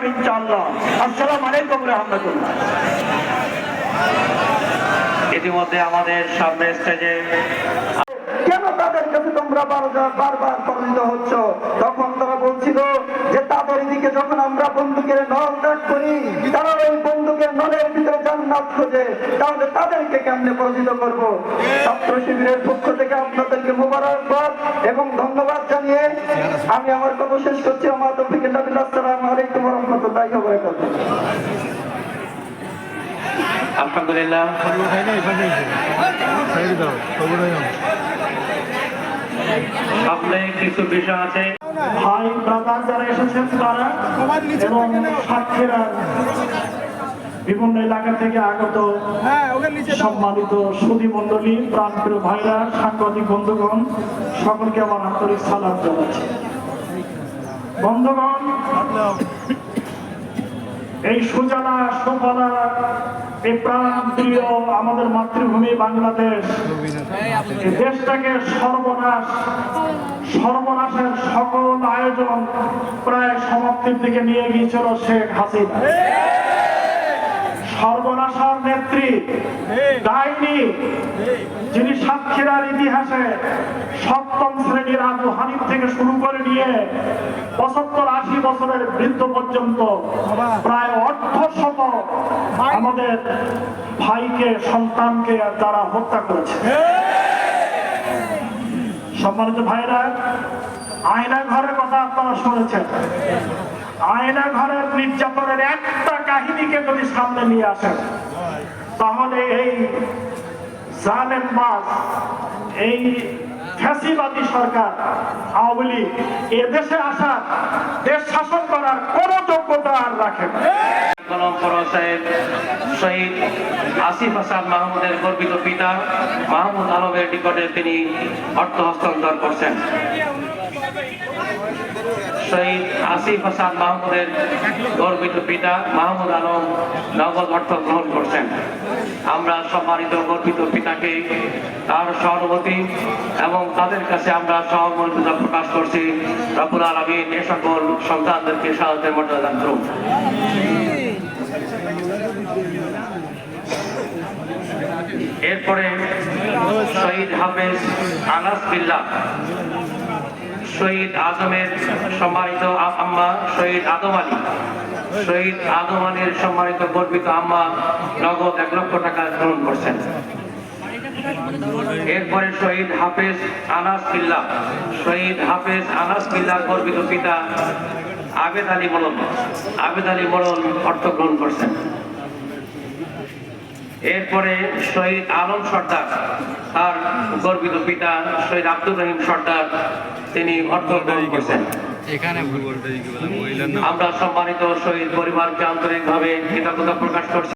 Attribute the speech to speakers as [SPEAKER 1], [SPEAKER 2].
[SPEAKER 1] হবে ইনশাআল্লাহ। আসসালামু আলাইকুম ওয়া রাহমাতুল্লাহ।
[SPEAKER 2] ইতিমধ্যে আমাদের সামনে স্টেজে
[SPEAKER 1] কেন তাদের কাছে তোমরা বারবার পরাজিত হচ্ছ? তখন তারা বলছিল যে তাদের দিকে যখন আমরা বন্দুকের নল ত্যাগ করি, তারা ওই বন্দুকের নলের ভিতরে জান্নাত খোঁজে, তাহলে তাদেরকে কেমনে পরাজিত করব? ছাত্র শিবিরের পক্ষ থেকে আপনাদেরকে মোবারকবাদ এবং ধন্যবাদ জানিয়ে আমি আমার কথা শেষ করছি। আমার তৌফিক ইল্লা বিল্লাহ। আসসালামু আলাইকুম ওয়া রাহমাতুল্লাহি ওয়া বারাকাতুহু।
[SPEAKER 2] আলহামদুলিল্লাহ সামনে কিছু বিষয় আছে।
[SPEAKER 1] ভাই ব্রাদার যারা এসেছেন তারা এবং সাক্ষীরা বিভিন্ন এলাকা থেকে আগত সম্মানিত সুধী মন্ডলী, প্রাণপ্রিয় ভাইরা, সাংবাদিক বন্ধুগণ, সকলকে আমার আন্তরিক সালাম জানাচ্ছি। বন্ধুগণ, এই সুজানা সুফলা এই প্রাণপ্রিয় আমাদের মাতৃভূমি বাংলাদেশ, এই দেশটাকে সর্বনাশের সকল আয়োজন প্রায় সমাপ্তির দিকে নিয়ে গিয়েছিল শেখ হাসিনা। সর্বনাশার নেত্রী, ডাইনি, যিনি সাতক্ষীরার ইতিহাসে সপ্তম শ্রেণীর আবু হানিফ থেকে শুরু করে নিয়ে ৭৫-৮০ বছরের বৃদ্ধ পর্যন্ত প্রায় অর্ধশত আমাদের ভাইকে, সন্তানকে তারা হত্যা করেছে। সম্মানিত ভাইরা, আয়না ঘরের কথা আপনারা শুনেছেন। আয়না ঘরের নির্যাতনের একটা কাহিনীকে যদি সামনে নিয়ে আসেন, তাহলে এই জালেমবাজ, এই ফ্যাসিবাদী সরকার আওয়ামী লীগ এদেশে আসা দেশ শাসন করার কোন যোগ্যতা আর রাখে না।
[SPEAKER 2] শহীদ আসিফ হাসান মাহমুদের গর্বিত পিতা মাহমুদ আলমের নিকটে তিনি অর্থ হস্তান্তর করছেন। শহীদ আসিফ হাসান মাহমুদের গর্বিত পিতা মাহমুদ আলম নগদ অর্থ গ্রহণ করছেন। আমরা সম্মানিত গর্বিত পিতাকে তার সহানুভূতি এবং তাদের কাছে আমরা সহমর্মিতা প্রকাশ করছি। রব্বুল আলামিন এ সকল সন্তানদেরকে শাহাদাতের মর্যাদা দান করুন। এরপরে শহীদ হাফেজ আনাস বিল্লাহ, শহীদ আজমের সম্মানিত আম্মা শহীদ আদম আলী, শহীদ আদম আলীর সম্মানিত গর্বিত আম্মা নগদ ১ লক্ষ টাকা গ্রহণ করছেন। এরপরে শহীদ হাফেজ আনাস বিল্লাহ, শহীদ হাফেজ আনাস বিল্লাহ গর্বিত পিতা আবেদ আলী মোড়ল অর্থ গ্রহণ করছেন। এরপরে শহীদ আলম সর্দার, তার গর্বিত পিতা শহীদ আব্দুর রহিম সর্দার, তিনি অর্থ গ্রহণ করছেন। আমরা সম্মানিত শহীদ পরিবারকে আন্তরিকভাবে কৃতজ্ঞতা প্রকাশ করছি।